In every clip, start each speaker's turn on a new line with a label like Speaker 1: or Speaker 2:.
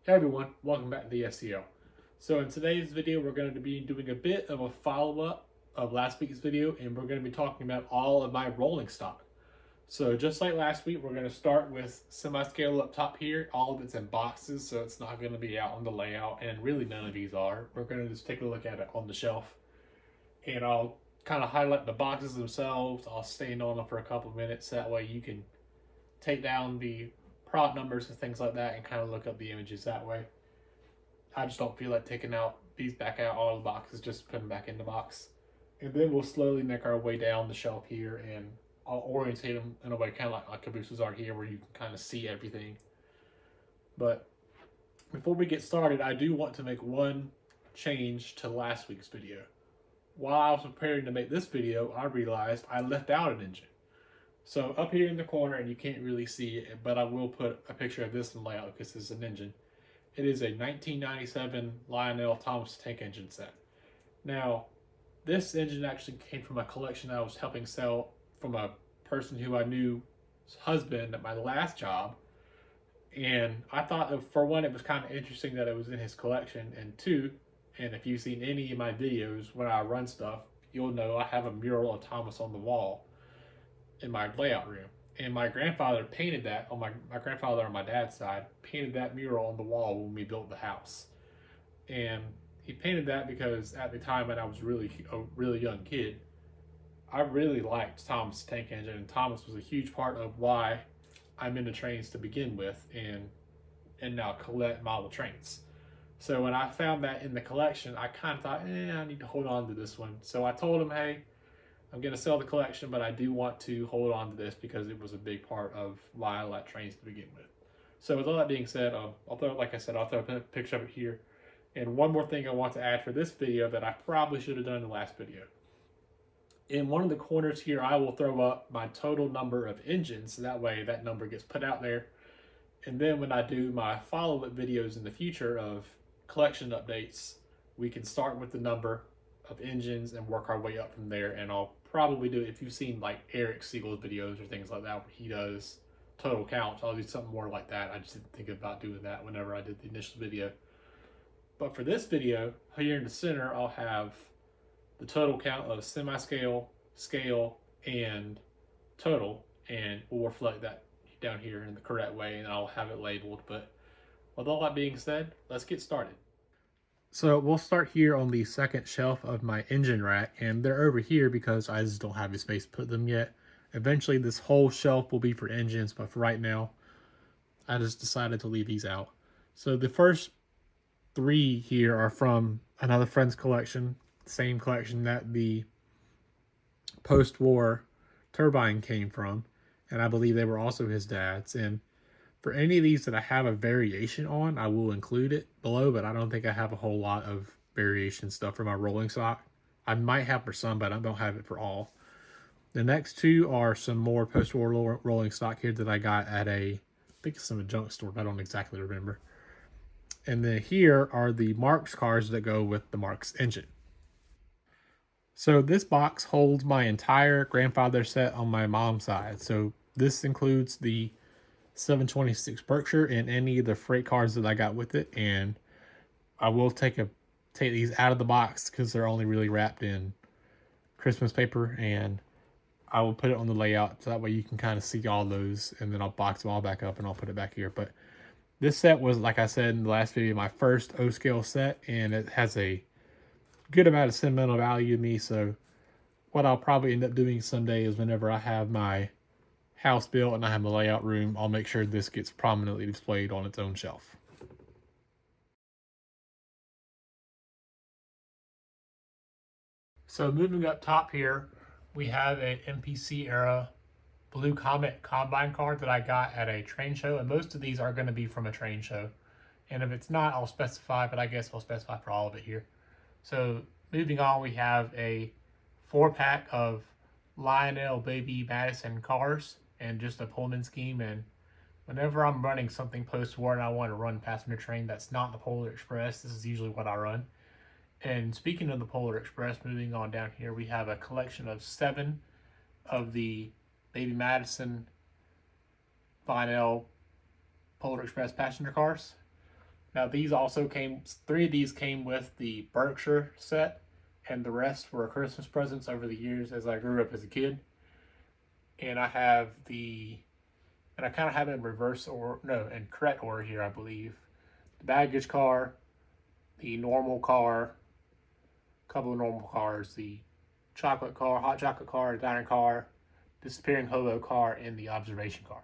Speaker 1: Hey everyone, welcome back to the SEO. So in today's video, we're going to be doing a bit of a follow-up of last week's video, and we're going to be talking about all of my rolling stock. So just like last week, we're going to start with semi-scale up top here. All of it's in boxes, so it's not going to be out on the layout, and really none of these are. We're going to just take a look at it on the shelf, and I'll kind of highlight the boxes themselves. I'll stand on them for a couple of minutes. That way you can take down the prod numbers and things like that and kind of look up the images that way. I just don't feel like taking these back out all the boxes, just put them back in the box. And then we'll slowly make our way down the shelf here, and I'll orientate them in a way kind of like cabooses are here, where you can kind of see everything. But before we get started, I do want to make one change to last week's video. While I was preparing to make this video, I realized I left out an engine. So up here in the corner, and you can't really see it, but I will put a picture of this in layout because this is an engine. It is a 1997 Lionel Thomas tank engine set. Now, this engine actually came from a collection I was helping sell from a person who I knew's husband at my last job. And I thought, for one, it was kind of interesting that it was in his collection, and two, and if you've seen any of my videos when I run stuff, you'll know I have a mural of Thomas on the wall in my layout room. And my grandfather painted that on my grandfather on my dad's side painted that mural on the wall when we built the house. And he painted that because at the time when I was a really young kid, I really liked Thomas tank engine, and Thomas was a huge part of why I'm into trains to begin with, and now collect model trains. So when I found that in the collection, I kind of thought, I need to hold on to this one. So I told him, hey, I'm going to sell the collection, but I do want to hold on to this because it was a big part of why I like trains to begin with. So with all that being said, I'll throw a picture of it here. And one more thing I want to add for this video that I probably should have done in the last video. In one of the corners here, I will throw up my total number of engines. So that way that number gets put out there. And then when I do my follow-up videos in the future of collection updates, we can start with the number of engines and work our way up from there. And I'll probably do it, if you've seen like Eric Siegel's videos or things like that where he does total counts, I'll do something more like that. I just didn't think about doing that whenever I did the initial video. But for this video, here in the center, I'll have the total count of semi-scale, scale, and total, and we'll reflect that down here in the correct way, and I'll have it labeled. But with all that being said, let's get started. So we'll start here on the second shelf of my engine rack, and they're over here because I just don't have the space to put them yet. Eventually this whole shelf will be for engines, but for right now, I just decided to leave these out. So the first three here are from another friend's collection, same collection that the post-war turbine came from, and I believe they were also his dad's. And for any of these that I have a variation on, I will include it below, but I don't think I have a whole lot of variation stuff for my rolling stock. I might have for some, but I don't have it for all. The next two are some more post-war rolling stock here that I got at I think it's some junk store, but I don't exactly remember. And then here are the Marx cars that go with the Marx engine. So this box holds my entire grandfather set on my mom's side. So this includes the 726 Berkshire and any of the freight cars that I got with it, and I will take these out of the box because they're only really wrapped in Christmas paper, and I will put it on the layout so that way you can kind of see all those, and then I'll box them all back up and I'll put it back here. But this set was, like I said in the last video, my first O-scale set, and it has a good amount of sentimental value to me. So what I'll probably end up doing someday is whenever I have my house built and I have a layout room, I'll make sure this gets prominently displayed on its own shelf. So moving up top here, we have an MPC era Blue Comet combine car that I got at a train show, and most of these are going to be from a train show. And if it's not, I'll specify, but I guess I'll specify for all of it here. So moving on, we have a 4-pack of Lionel Baby Madison cars and just a Pullman scheme. And whenever I'm running something post-war and I want to run passenger train that's not the Polar Express, this is usually what I run. And speaking of the Polar Express, moving on down here, we have a collection of 7 of the Baby Madison Lionel Polar Express passenger cars. Now these also came, 3 of these came with the Berkshire set, and the rest were Christmas presents over the years as I grew up as a kid. And I have and I kind of have it in reverse or no, in correct order here, I believe. The baggage car, the normal car, a couple of normal cars, the chocolate car, hot chocolate car, diner car, disappearing hobo car, and the observation car.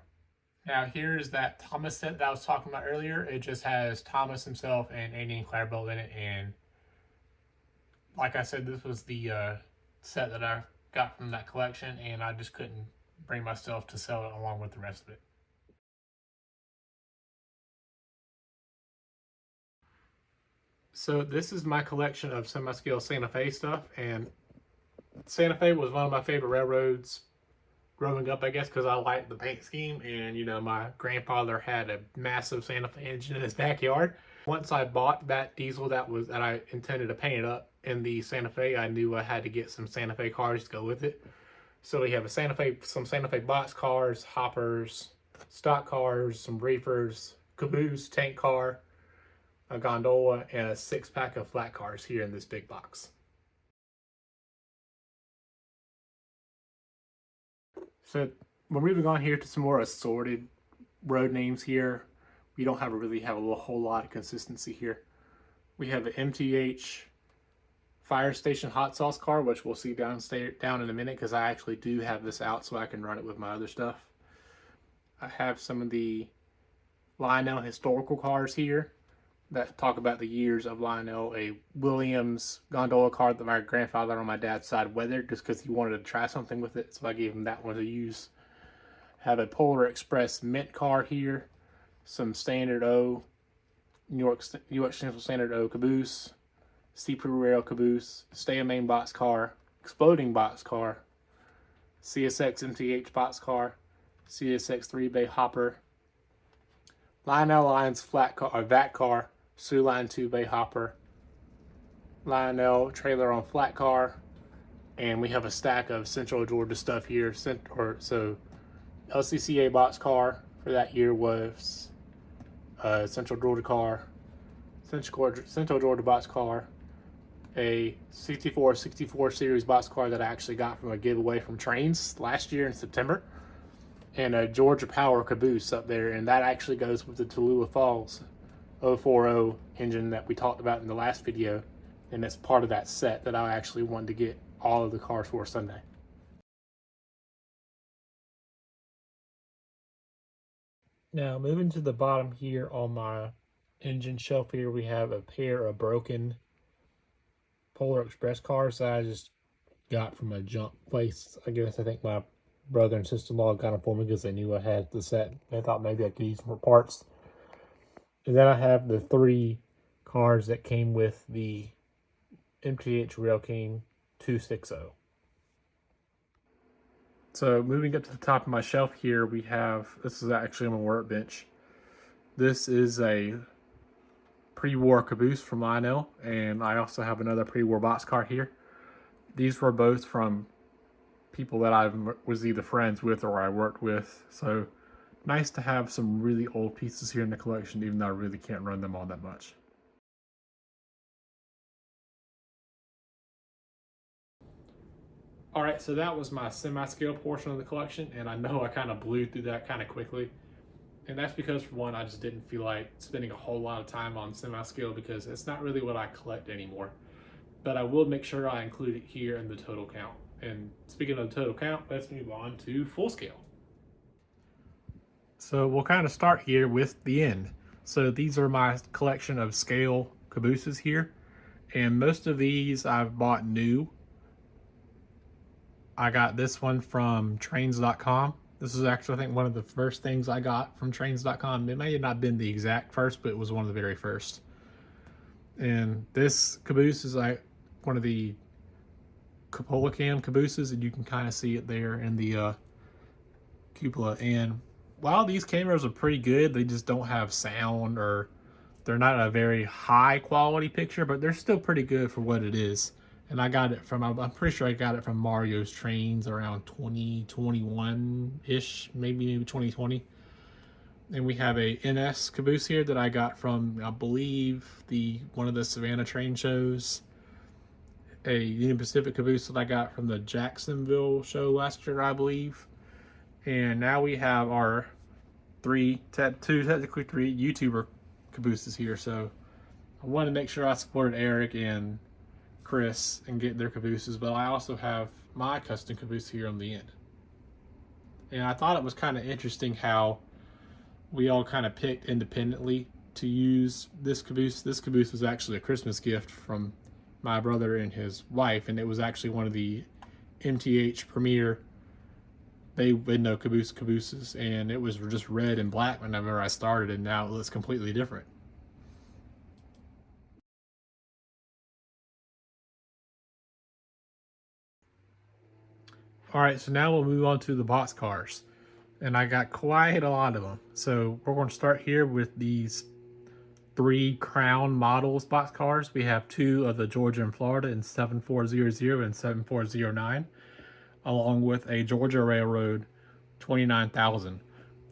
Speaker 1: Now here's that Thomas set that I was talking about earlier. It just has Thomas himself and Andy and Clarabelle in it, and like I said, this was the set that I got from that collection, and I just couldn't bring myself to sell it along with the rest of it. So this is my collection of semi-scale Santa Fe stuff, and Santa Fe was one of my favorite railroads growing up, I guess, because I liked the paint scheme, and you know, my grandfather had a massive Santa Fe engine in his backyard. Once I bought that diesel that I intended to paint it up in the Santa Fe, I knew I had to get some Santa Fe cars to go with it. So we have some Santa Fe box cars, hoppers, stock cars, some reefers, caboose, tank car, a gondola, and a 6-pack of flat cars here in this big box. So we're moving on here to some more assorted road names here. We don't really have a whole lot of consistency here. We have the MTH Fire Station Hot Sauce car, which we'll see down in a minute, because I actually do have this out so I can run it with my other stuff. I have some of the Lionel historical cars here that talk about the years of Lionel, a Williams gondola car that my grandfather on my dad's side weathered just because he wanted to try something with it, so I gave him that one to use. Have a Polar Express mint car here, some Standard O, New York Central Standard O caboose, Steeple Rail caboose, Stay in Main box car, Exploding box car, CSX MTH box car, CSX 3-bay hopper, Lionel Lines flat car, VAT car, Sioux Line 2-bay hopper, Lionel trailer on flat car, and we have a stack of Central Georgia stuff here. So LCCA box car for that year was Central Georgia car, Central Georgia box car, a 64 series box car that I actually got from a giveaway from Trains last year in September, and a Georgia Power caboose up there, and that actually goes with the Tallulah Falls 040 engine that we talked about in the last video, and it's part of that set that I actually wanted to get all of the cars for Sunday. Now moving to the bottom here on my engine shelf here, we have a pair of broken Polar Express cars that I just got from a junk place. I think my brother and sister-in-law got them for me because they knew I had the set. They thought maybe I could use them for parts. And then I have the 3 cars that came with the MTH Rail King 260. So moving up to the top of my shelf here, we have, this is actually on my workbench. This is a pre-war caboose from Lionel, and I also have another pre-war boxcar here. These were both from people that I was either friends with or I worked with, so nice to have some really old pieces here in the collection, even though I really can't run them all that much. Alright, so that was my semi-scale portion of the collection, and I know I kind of blew through that kind of quickly. And that's because, for one, I just didn't feel like spending a whole lot of time on semi-scale because it's not really what I collect anymore. But I will make sure I include it here in the total count. And speaking of the total count, let's move on to full scale. So we'll kind of start here with the end. So these are my collection of scale cabooses here. And most of these I've bought new. I got this one from trains.com. This is actually, I think, one of the first things I got from trains.com. It may have not been the exact first, but it was one of the very first. And this caboose is like one of the cupola cam cabooses, and you can kind of see it there in the cupola. And while these cameras are pretty good, they just don't have sound, or they're not a very high quality picture, but they're still pretty good for what it is. And I got it from, I'm pretty sure I got it from Mario's Trains around 2021-ish, maybe 2020. And we have a NS caboose here that I got from, I believe, one of the Savannah train shows. A Union Pacific caboose that I got from the Jacksonville show last year, I believe. And now we have our technically three YouTuber cabooses here. So I wanted to make sure I supported Eric and Chris and get their cabooses, but I also have my custom caboose here on the end. And I thought it was kind of interesting how we all kind of picked independently to use this caboose. This caboose was actually a Christmas gift from my brother and his wife, and it was actually one of the MTH Premier They Window cabooses, and it was just red and black whenever I started, and now it looks completely different. All right, so now we'll move on to the box cars, and I got quite a lot of them. So we're going to start here with these 3 Crown models box cars. We have 2 of the Georgia and Florida in 7400 and 7409, along with a Georgia Railroad 29,000.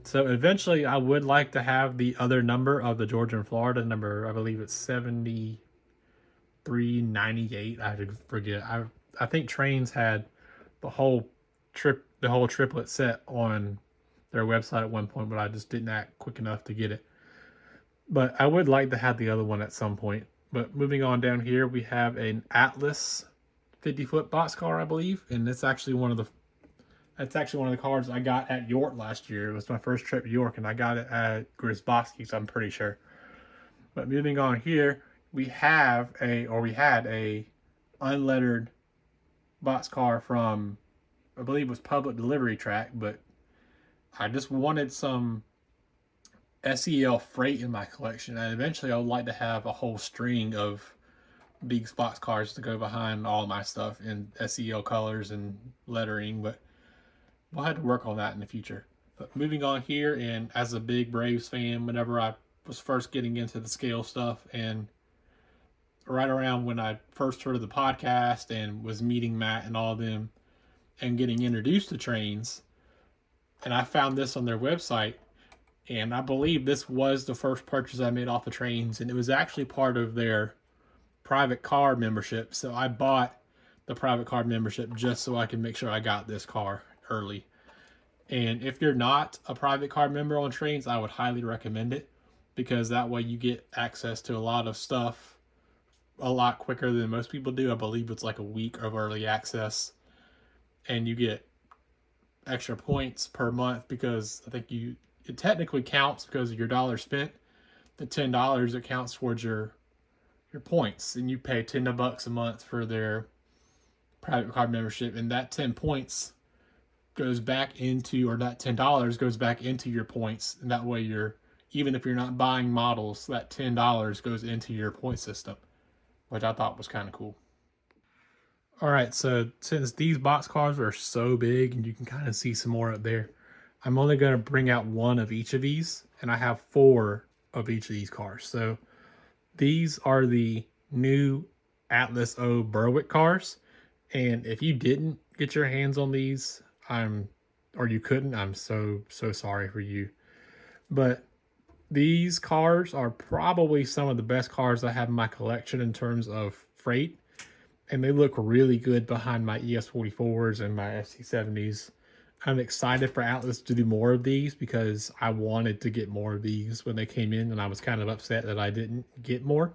Speaker 1: So eventually I would like to have the other number of the Georgia and Florida number. I believe it's 7398. I forget. I think Trains had the whole triplet set on their website at one point, but I just didn't act quick enough to get it. But I would like to have the other one at some point. But moving on down here, we have an Atlas 50-foot boxcar, I believe, and that's actually one of the cars I got at York last year. It was my first trip to York, and I got it at Grisbowski's, I'm pretty sure. But moving on here, we had a unlettered boxcar from, I believe it was Public Delivery Track, but I just wanted some SEL freight in my collection, and eventually I would like to have a whole string of these boxcars to go behind all my stuff in SEL colors and lettering, but we'll have to work on that in the future. But moving on here, and as a big Braves fan, whenever I was first getting into the scale stuff, and right around when I first heard of the podcast and was meeting Matt and all of them and getting introduced to Trains, and I found this on their website, and I believe this was the first purchase I made off of Trains, and it was actually part of their private car membership. So I bought the private car membership just so I can make sure I got this car early. And if you're not a private car member on Trains, I would highly recommend it, because that way you get access to a lot of stuff a lot quicker than most people do. I believe it's like a week of early access, and you get extra points per month, because I think it technically counts because of your dollar spent. The $10, it counts towards your points, and you pay $10 a month for their private car membership, and that 10 points goes back into, or that $10 goes back into your points, and that way even if you're not buying models, that $10 goes into your point system, which I thought was kind of cool. All right, so since these box cars are so big, and you can kind of see some more up there, I'm only going to bring out one of each of these, and I have 4 of each of these cars. So these are the new Atlas O Berwick cars, and if you didn't get your hands on these, or you couldn't, I'm so sorry for you. But these cars are probably some of the best cars I have in my collection in terms of freight, and they look really good behind my ES44s and my FC70s. I'm excited for Atlas to do more of these, because I wanted to get more of these when they came in, and I was kind of upset that I didn't get more.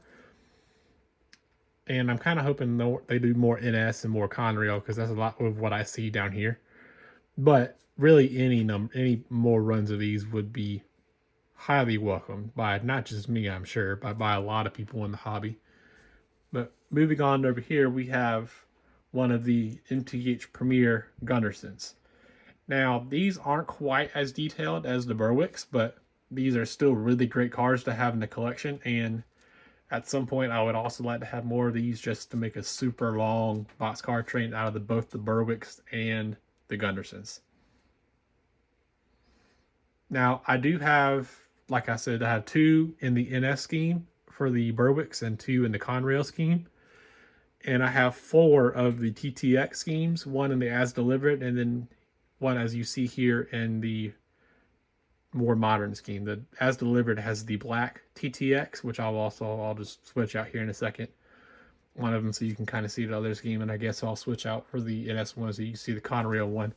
Speaker 1: And I'm kind of hoping they do more NS and more Conrail, because that's a lot of what I see down here. But really, any more runs of these would be highly welcomed by not just me, I'm sure, but by a lot of people in the hobby. But moving on over here, we have one of the MTH Premier Gundersons. Now, these aren't quite as detailed as the Berwicks, but these are still really great cars to have in the collection. And at some point, I would also like to have more of these, just to make a super long boxcar train out of both the Berwicks and the Gundersons. Now, I do have, like I said, I have 2 in the NS scheme for the Berwicks and 2 in the Conrail scheme. And I have 4 of the TTX schemes, 1 in the as delivered, and then 1, as you see here, in the more modern scheme. The as delivered has the black TTX, which I'll just switch out here in a second. One of them so you can kind of see the other scheme, and I guess I'll switch out for the NS one so you can see the Conrail one.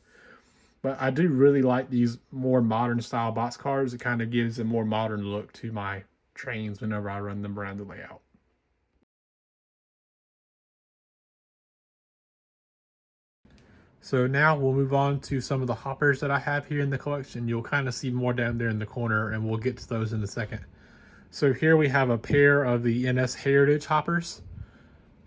Speaker 1: But I do really like these more modern style boxcars. It kind of gives a more modern look to my trains whenever I run them around the layout. So now we'll move on to some of the hoppers that I have here in the collection. You'll kind of see more down there in the corner, and we'll get to those in a second. So here we have a pair of the NS Heritage hoppers.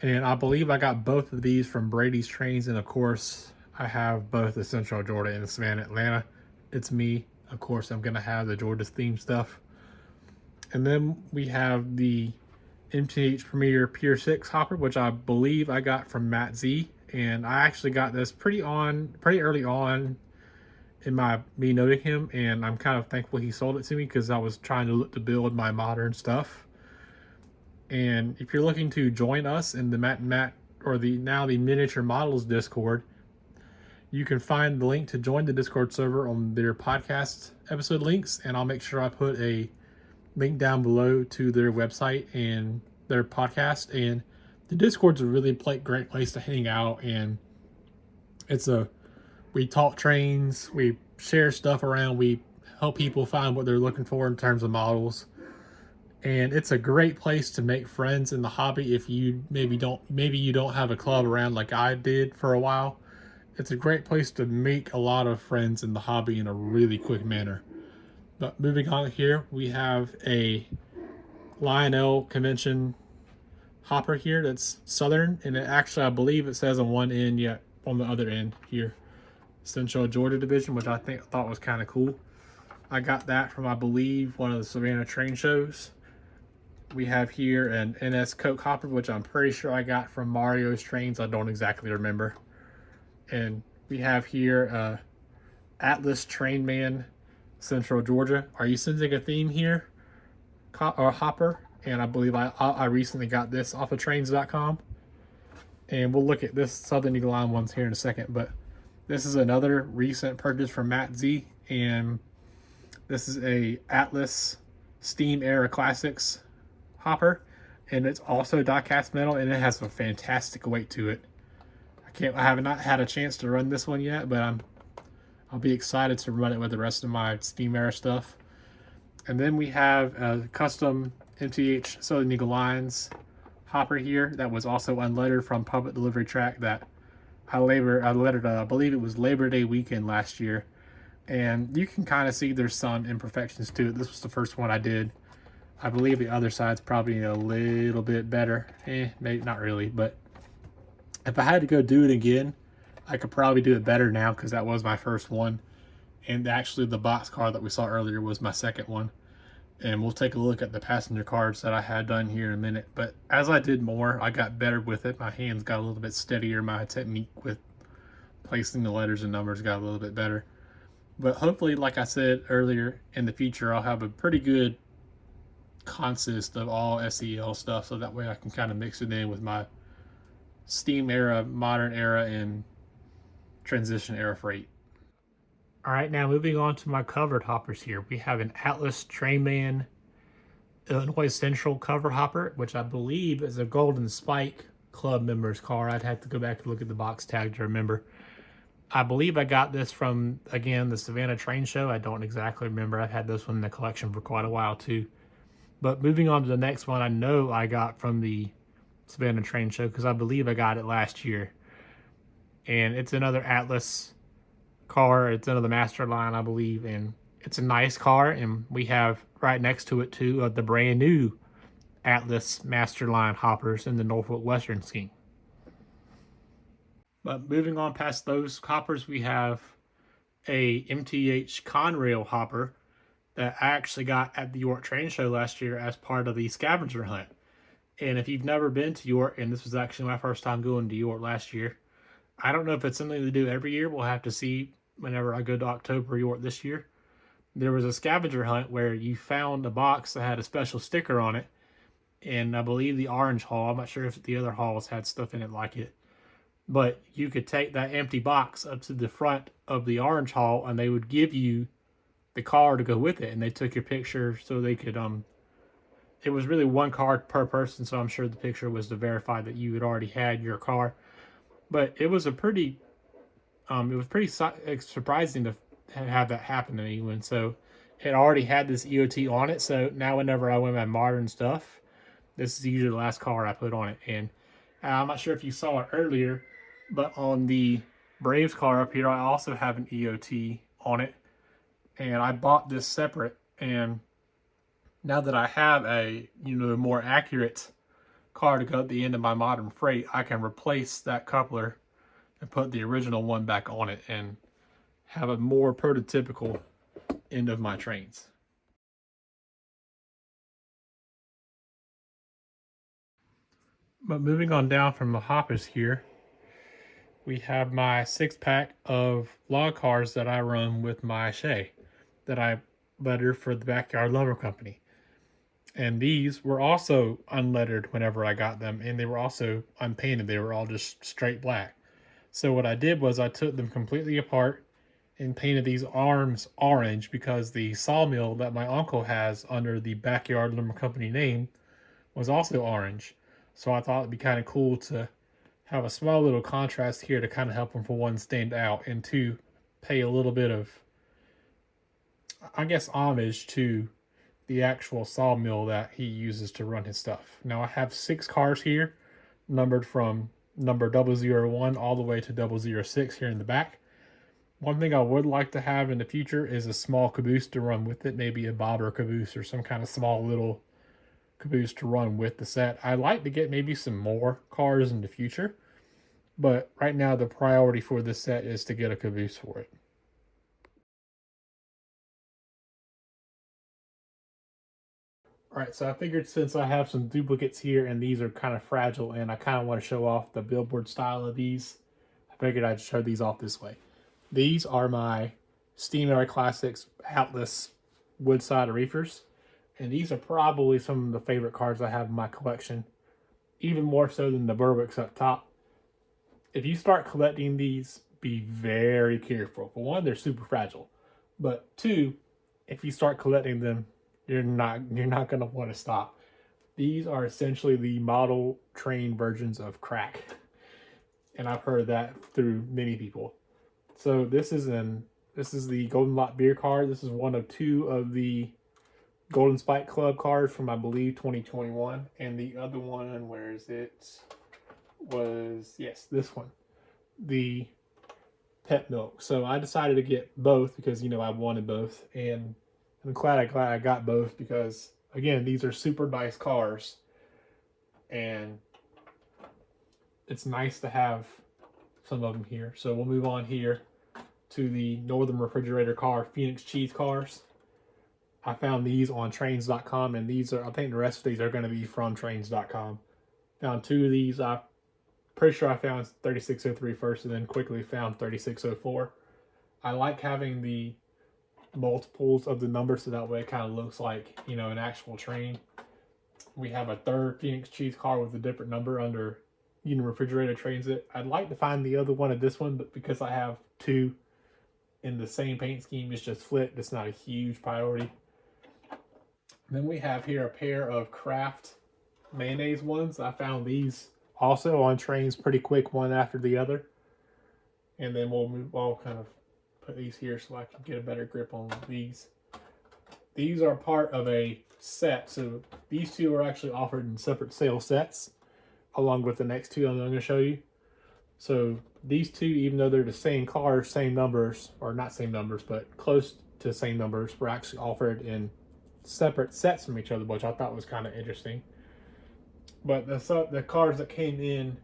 Speaker 1: And I believe I got both of these from Brady's Trains. And of course, I have both the Central Georgia and the Savannah Atlanta. It's me. Of course, I'm going to have the Georgia theme stuff. And then we have the MTH Premier Pier 6 hopper, which I believe I got from Matt Z. And I actually got this pretty early on in me knowing him. And I'm kind of thankful he sold it to me because I was trying to look to build my modern stuff. And if you're looking to join us in the Matt or the Miniature Models Discord, you can find the link to join the Discord server on their podcast episode links, and I'll make sure I put a link down below to their website and their podcast. And the Discord's a really great place to hang out, and we talk trains, we share stuff around, we help people find what they're looking for in terms of models. And it's a great place to make friends in the hobby if you maybe you don't have a club around like I did for a while. It's a great place to make a lot of friends in the hobby in a really quick manner. But moving on here, we have a Lionel Convention hopper here that's Southern, and it actually, I believe it says on one end, yet on the other end here, Central Georgia Division, which I thought was kind of cool. I got that from, I believe, one of the Savannah train shows. We have here an NS Coke hopper, which I'm pretty sure I got from Mario's Trains. I don't exactly remember. And we have here Atlas Trainman Central Georgia. Are you sensing a theme here? Or hopper? And I believe I recently got this off of trains.com. And we'll look at this Southern Eagle Line ones here in a second. But this is another recent purchase from Matt Z. And this is a Atlas Steam Era Classics hopper, and it's also die-cast metal, and it has a fantastic weight to it. I have not had a chance to run this one yet, but I'll be excited to run it with the rest of my Steam Era stuff. And then we have a custom MTH Southern Eagle Lines hopper here that was also unlettered from Public Delivery Track that I lettered, I believe it was Labor Day weekend last year. And you can kind of see there's some imperfections to it. This was the first one I did. I believe the other side's probably a little bit better. Maybe not really, but if I had to go do it again, I could probably do it better now because that was my first one. And actually the box car that we saw earlier was my second one. And we'll take a look at the passenger cards that I had done here in a minute. But as I did more, I got better with it. My hands got a little bit steadier. My technique with placing the letters and numbers got a little bit better. But hopefully, like I said earlier, in the future, I'll have a pretty good consist of all SEL stuff, so that way I can kind of mix it in with my Steam Era, Modern Era, and Transition Era freight. All right, now moving on to my covered hoppers here. We have an Atlas Trainman Illinois Central covered hopper, which I believe is a Golden Spike Club member's car. I'd have to go back and look at the box tag to remember. I believe I got this from, again, the Savannah Train Show. I don't exactly remember. I've had this one in the collection for quite a while, too. But moving on to the next one, I know I got from the Savannah Train Show because I believe I got it last year. And it's another Atlas car. It's another Master Line, I believe. And it's a nice car. And we have right next to it, too, the brand new Atlas Master Line hoppers in the Norfolk Western scheme. But moving on past those hoppers, we have a MTH Conrail hopper that I actually got at the York Train Show last year as part of the scavenger hunt. And if you've never been to York, and this was actually my first time going to York last year, I don't know if it's something to do every year. We'll have to see whenever I go to October York this year. There was a scavenger hunt where you found a box that had a special sticker on it. And I believe the orange hall, I'm not sure if the other halls had stuff in it like it, but you could take that empty box up to the front of the orange hall and they would give you the car to go with it, and they took your picture so they could it was really one car per person, so I'm sure the picture was to verify that you had already had your car. But it was a pretty it was pretty surprising to have that happen to me. When so it already had this EOT on it, so now whenever I wear my modern stuff, this is usually the last car I put on it. And I'm not sure if you saw it earlier, but on the Braves car up here, I also have an EOT on it, and I bought this separate. And now that I have a more accurate car to go at the end of my modern freight, I can replace that coupler and put the original one back on it and have a more prototypical end of my trains. But moving on down from the hoppers here, we have my 6-pack of log cars that I run with my Shay that I letter for the Backyard Lumber Company. And these were also unlettered whenever I got them, and they were also unpainted. They were all just straight black. So what I did was I took them completely apart and painted these arms orange, because the sawmill that my uncle has under the Backyard Lumber Company name was also orange. So I thought it'd be kind of cool to have a small little contrast here to kind of help them, for one, stand out, and two, pay a little bit of, I guess, homage to the actual sawmill that he uses to run his stuff. Now I have 6 cars here, numbered from number 001 all the way to 006 here in the back. One thing I would like to have in the future is a small caboose to run with it, maybe a bobber caboose or some kind of small little caboose to run with the set. I'd like to get maybe some more cars in the future, but right now the priority for this set is to get a caboose for it. Alright, so I figured since I have some duplicates here and these are kind of fragile and I kind of want to show off the billboard style of these, I figured I'd show these off this way. These are my Steam Era Classics Atlas Woodside Reefers, and these are probably some of the favorite cars I have in my collection, even more so than the Berwicks up top. If you start collecting these, be very careful. For one, they're super fragile, but two, if you start collecting them, you're not going to want to stop. These are essentially the model train versions of crack, and I've heard that through many people. So this is the Golden Lot beer card. This is one of 2 of the Golden Spike Club cards from, I believe, 2021, and the other one, where is it? Was, yes, this one, the Pet Milk. So I decided to get both because I wanted both, and I'm glad I got both, because again, these are super nice cars, and it's nice to have some of them here. So we'll move on here to the Northern Refrigerator car Phoenix Cheese cars. I found these on trains.com, and these are, I think the rest of these are going to be from trains.com. Found 2 of these. I'm pretty sure I found 3603 first, and then quickly found 3604. I like having the multiples of the number, so that way it kind of looks like an actual train. We have a 3rd Phoenix Cheese car with a different number under Union Refrigerator Transit. I'd like to find the other one of this one, but because I have 2 in the same paint scheme, it's just flipped. It's not a huge priority. Then we have here a pair of Kraft mayonnaise ones. I found these also on trains pretty quick, one after the other. And then I'll kind of put these here so I can get a better grip on these. These are part of a set, so these 2 are actually offered in separate sales sets, along with the next 2 I'm going to show you. So these 2, even though they're the same cars, same numbers, or not same numbers, but close to the same numbers, were actually offered in separate sets from each other, which I thought was kind of interesting. But the cars that came in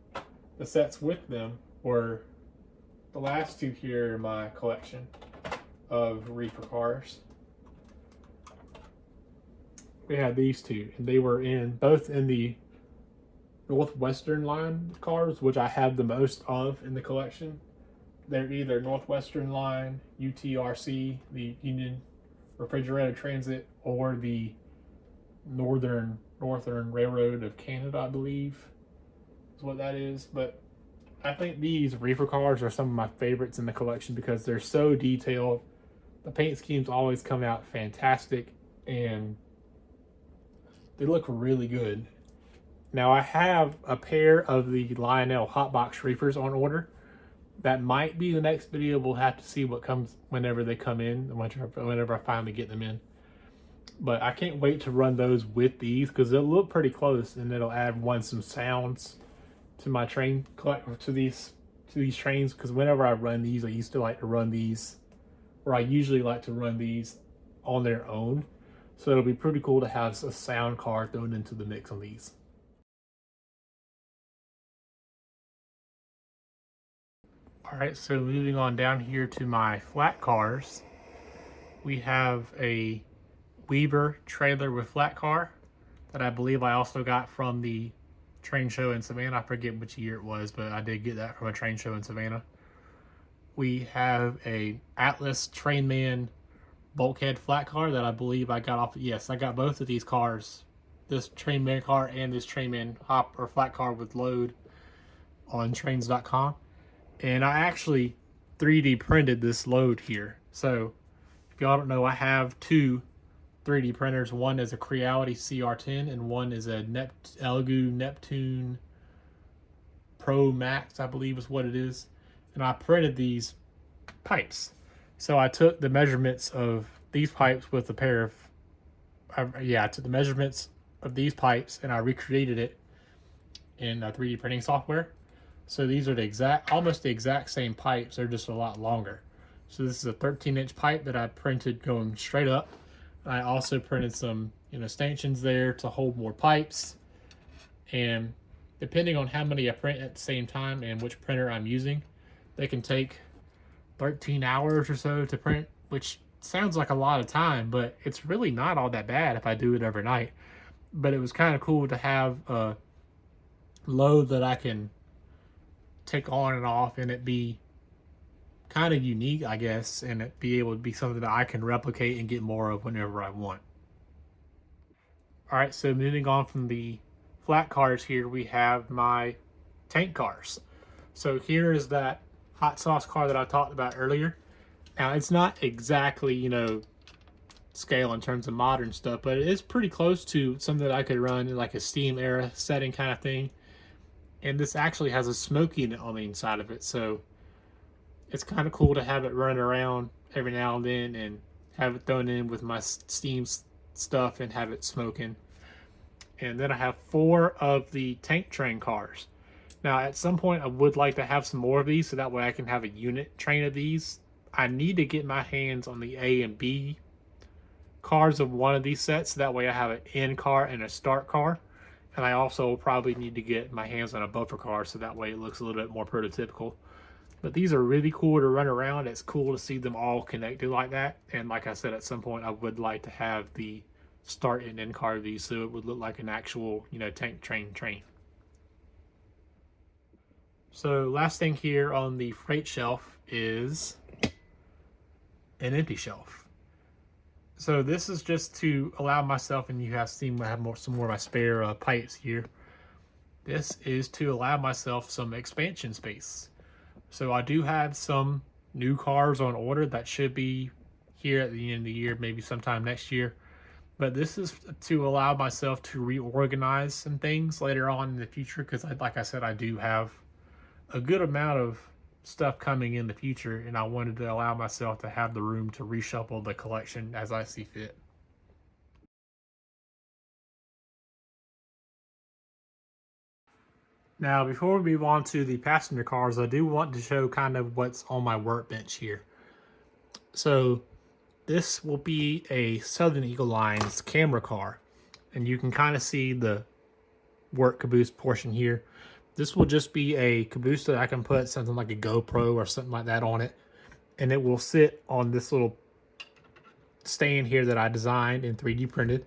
Speaker 1: the sets with them were the last 2 here in my collection of reefer cars. We had these 2, and they were both in the Northwestern line cars, which I have the most of in the collection. They're either Northwestern line, UTRC, the Union Refrigerator Transit, or the Northern Railroad of Canada, I believe is what that is. But I think these reefer cars are some of my favorites in the collection because they're so detailed. The paint schemes always come out fantastic, and they look really good. Now I have a pair of the Lionel Hotbox Reefers on order. That might be the next video. We'll have to see what comes whenever they come in, whenever I finally get them in. But I can't wait to run those with these because they'll look pretty close, and it'll add some sounds to my train to these trains. Because whenever I run these, I used to like to run these, or I usually like to run these on their own. So it'll be pretty cool to have a sound card thrown into the mix on these. All right, so moving on down here to my flat cars, we have a Weaver trailer with flat car that I believe I also got from the train show in Savannah. I forget which year it was, but I did get that from a train show in Savannah. We have a Atlas Trainman bulkhead flat car that I believe I got off. Yes, I got both of these cars, this Trainman car and this Trainman hop or flat car with load, on trains.com. And I actually 3D printed this load here. So if y'all don't know, I have two 3D printers. One is a Creality CR10 and one is a Elegoo Neptune Pro Max, I believe is what it is. And I printed these pipes. So I took the measurements of these pipes with a pair of, I took the measurements of these pipes and I recreated it in 3D printing software. So these are almost the exact same pipes. They're just a lot longer. So this is a 13-inch pipe that I printed going straight up. I also printed some, stanchions there to hold more pipes. And depending on how many I print at the same time and which printer I'm using, they can take 13 hours or so to print, which sounds like a lot of time, but it's really not all that bad if I do it every night. But it was kind of cool to have a load that I can take on and off and it be kind of unique, I guess, and it be able to be something that I can replicate and get more of whenever I want. All right, so moving on from the flat cars here, we have my tank cars. So here is that hot sauce car that I talked about earlier. Now it's not exactly, scale in terms of modern stuff, but it is pretty close to something that I could run in like a Steam era setting kind of thing. And this actually has a smoke unit on the inside of it, so it's kind of cool to have it run around every now and then and have it thrown in with my Steam stuff and have it smoking. And then I have 4 of the tank train cars. Now at some point I would like to have some more of these so that way I can have a unit train of these. I need to get my hands on the A and B cars of one of these sets, so that way I have an end car and a start car. And I also probably need to get my hands on a buffer car so that way it looks a little bit more prototypical. But these are really cool to run around. It's cool to see them all connected like that. And like I said, at some point I would like to have the start and end car of these so it would look like an actual, tank train. So last thing here on the freight shelf is an empty shelf. So this is just to allow myself, and you have seen I have some more of my spare pipes here. This is to allow myself some expansion space. So I do have some new cars on order that should be here at the end of the year, maybe sometime next year. But this is to allow myself to reorganize some things later on in the future, because like I said, I do have a good amount of stuff coming in the future, and I wanted to allow myself to have the room to reshuffle the collection as I see fit. Now, before we move on to the passenger cars, I do want to show kind of what's on my workbench here. So this will be a Southern Eagle Lines camera car, and you can kind of see the work caboose portion here. This will just be a caboose that I can put something like a GoPro or something like that on it, and it will sit on this little stand here that I designed and 3D printed.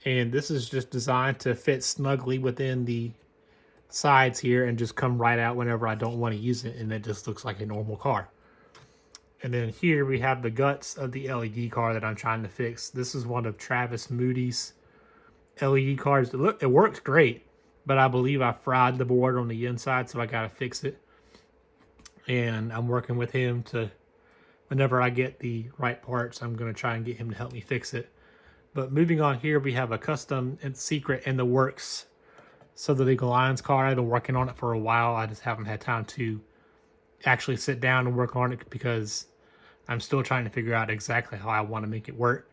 Speaker 1: And this is just designed to fit snugly within the sides here and just come right out whenever I don't want to use it, and it just looks like a normal car. And then here we have the guts of the LED car that I'm trying to fix. This is one of Travis Moody's LED cars. It works great, but I believe I fried the board on the inside, so I got to fix it. And I'm working with him whenever I get the right parts, I'm going to try and get him to help me fix it. But moving on here, we have a custom and secret in the works Southern Eagle Lions car. I've been working on it for a while. I just haven't had time to actually sit down and work on it because I'm still trying to figure out exactly how I want to make it work.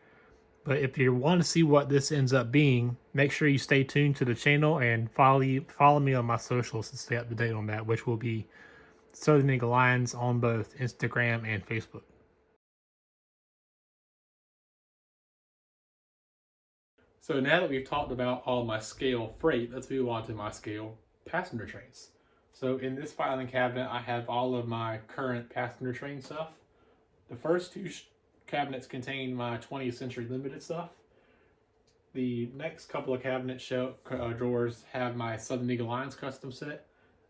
Speaker 1: But if you want to see what this ends up being, make sure you stay tuned to the channel and follow me on my socials to stay up to date on that, which will be Southern Eagle Lions on both Instagram and Facebook. So now that we've talked about all my scale freight, let's move on to my scale passenger trains. So in this filing cabinet, I have all of my current passenger train stuff. The first two cabinets contain my 20th Century Limited stuff. The next couple of cabinet drawers have my Southern Eagle Lions custom set.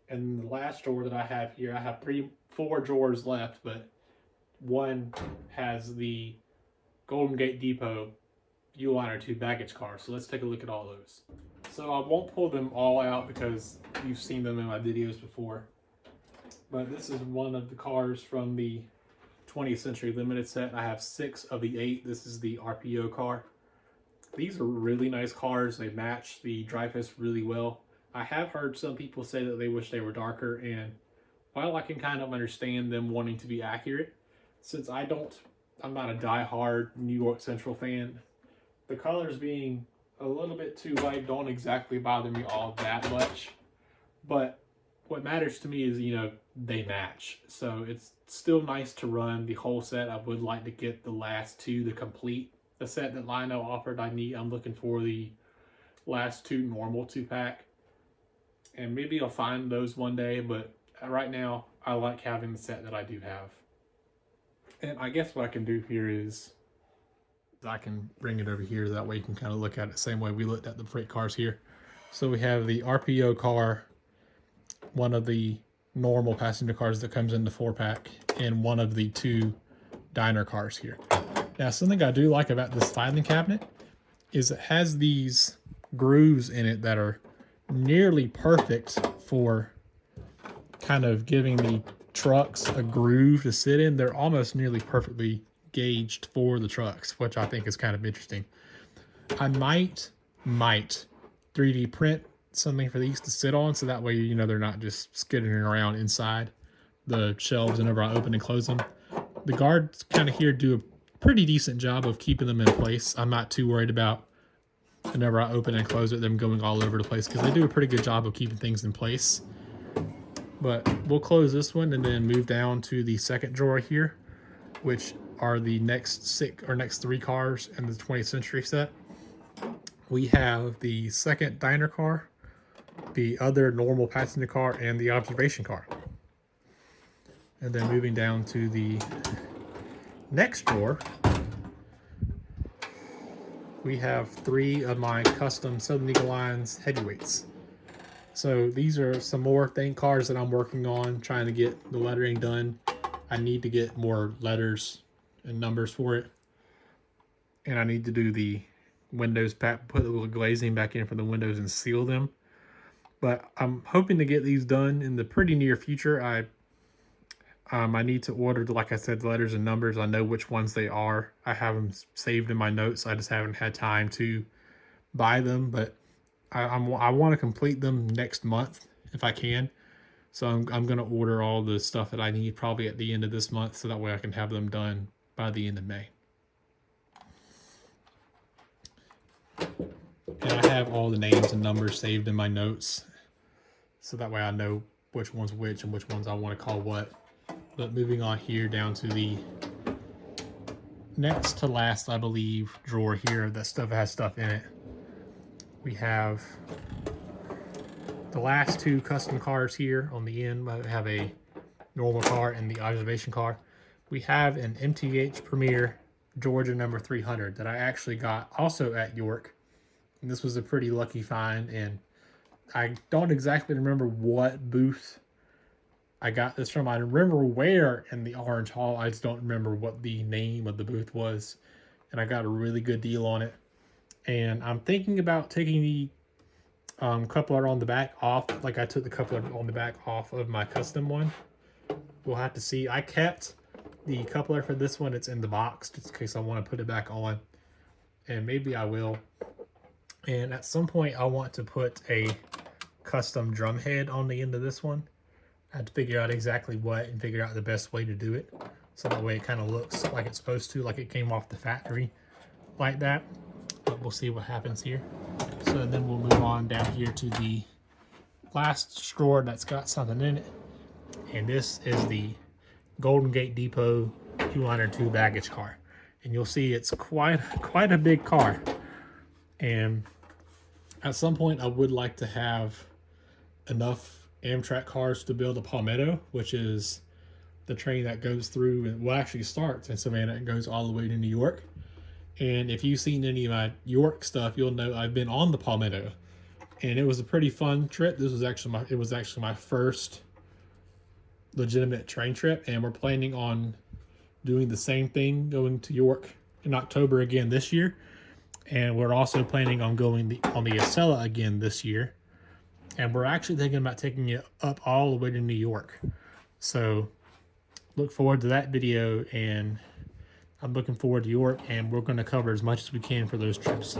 Speaker 1: And the last drawer that I have here, I have four drawers left, but one has the Golden Gate Depot Uline 2 baggage car. So let's take a look at all those. So I won't pull them all out because you've seen them in my videos before. But this is one of the cars from the 20th Century Limited set. I have 6 of the 8. This is the RPO car. These are really nice cars. They match the Dreyfus really well. I have heard some people say that they wish they were darker, and while I can kind of understand them wanting to be accurate, since I'm not a die-hard New York Central fan, the colors being a little bit too light don't exactly bother me all that much. But what matters to me is, they match. So it's still nice to run the whole set. I would like to get the last 2 to complete the set that Lionel offered. I'm looking for the last 2 normal 2-pack. And maybe I'll find those one day, but right now I like having the set that I do have. And I guess what I can do here is I can bring it over here. That way you can kind of look at it the same way we looked at the freight cars here. So we have the RPO car, one of the normal passenger cars that comes in the 4-pack, and one of the 2 diner cars here. Now, something I do like about this filing cabinet is it has these grooves in it that are nearly perfect for kind of giving the trucks a groove to sit in. They're almost nearly perfectly gauged for the trucks, which I think is kind of interesting. I might 3D print something for these to sit on, so that way they're not just skittering around inside the shelves whenever I open and close them. The guards kind of here do a pretty decent job of keeping them in place. I'm not too worried about whenever I open and close it them going all over the place, because they do a pretty good job of keeping things in place. But we'll close this one and then move down to the second drawer here, which are the next 3 cars in the 20th Century set. We have the second diner car, the other normal passenger car, and the observation car. And then moving down to the next drawer, we have 3 of my custom Southern Eagle Lions heavyweights. So these are some more cars that I'm working on, trying to get the lettering done. I need to get more letters and numbers for it. And I need to do the windows, put the little glazing back in for the windows and seal them. But I'm hoping to get these done in the pretty near future. I need to order, like I said, the letters and numbers. I know which ones they are. I have them saved in my notes. I just haven't had time to buy them, but I want to complete them next month if I can. So I'm going to order all the stuff that I need probably at the end of this month, so that way I can have them done by the end of May. And I have all the names and numbers saved in my notes, so that way I know which one's which and which ones I want to call what. But moving on here down to the next to last, I believe, drawer here that has stuff in it. We have the last 2 custom cars here on the end. I have a normal car and the observation car. We have an MTH Premier Georgia number 300 that I actually got also at York. And this was a pretty lucky find, and I don't exactly remember what booth I got this from. I remember where in the Orange Hall. I just don't remember what the name of the booth was. And I got a really good deal on it. And I'm thinking about taking the coupler on the back off, like I took the coupler on the back off of my custom one. We'll have to see. I kept The coupler for this one, it's in the box, just in case I want to put it back on. And maybe I will. And at some point, I want to put a custom drum head on the end of this one. I have to figure out exactly what and figure out the best way to do it. So that way it kind of looks like it's supposed to, like it came off the factory like that. But we'll see what happens here. So then we'll move on down here to the last drawer that's got something in it. And this is the Golden Gate Depot Q-Liner 2 baggage car. And you'll see it's quite a big car. And at some point I would like to have enough Amtrak cars to build a Palmetto, which is the train that goes through and well actually starts in Savannah and goes all the way to New York. And if you've seen any of my York stuff, you'll know I've been on the Palmetto. And it was a pretty fun trip. This was actually my first legitimate train trip, and we're planning on doing the same thing, going to York in October again this year. And we're also planning on going on the Acela again this year. And we're actually thinking about taking it up all the way to New York. So look forward to that video, and I'm looking forward to York, and we're going to cover as much as we can for those trips.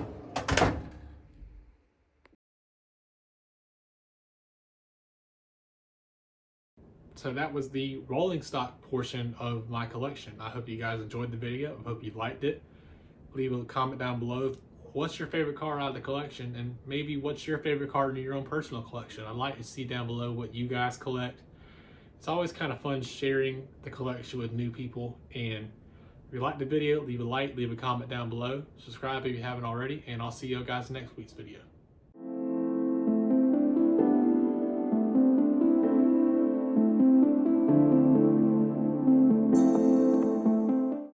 Speaker 1: So that was the rolling stock portion of my collection. I hope you guys enjoyed the video. I hope you liked it. Leave a comment down below. What's your favorite car out of the collection? And maybe what's your favorite car in your own personal collection? I'd like to see down below what you guys collect. It's always kind of fun sharing the collection with new people. And if you liked the video, leave a like, leave a comment down below. Subscribe if you haven't already. And I'll see you guys in next week's video.